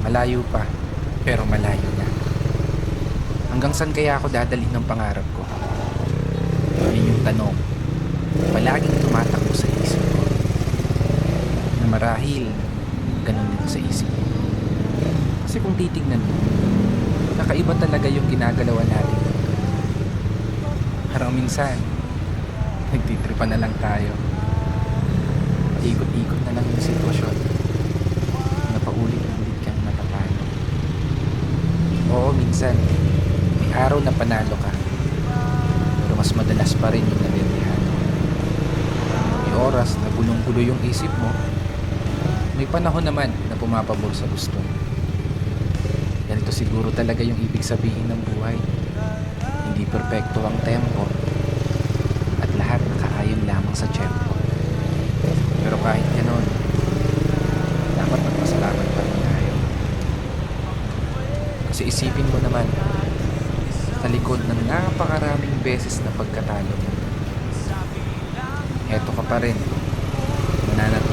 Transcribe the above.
Malayo pa, pero malayo na. Hanggang saan kaya ako dadalhin ng pangarap ko? Yun yung tanong. Palaging tumatakbo sa isip ko. Na marahil, ganun din sa isip mo. Kasi kung titignan mo, kakaiba talaga yung ginagalawan natin. Parang minsan, nagtitripan na lang tayo. Ikot-ikot na lang yung sitwasyon. Na paulit-ulit kang matatalo. Oo, minsan, may araw na panalo ka. Pero mas madalas pa rin yung nalilihan. May oras na gulong-gulo yung isip mo. May panahon naman na pumapabor sa gusto. Ganito siguro talaga yung ibig sabihin ng buhay. Hindi perpekto ang tempo at lahat nakaayon lamang sa tiyempo. Pero kahit ganoon, dapat magpasalamat pa rin tayo. Kasi isipin mo naman, sa likod ng napakaraming beses na pagkatalo mo, eto ka pa rin, mananatili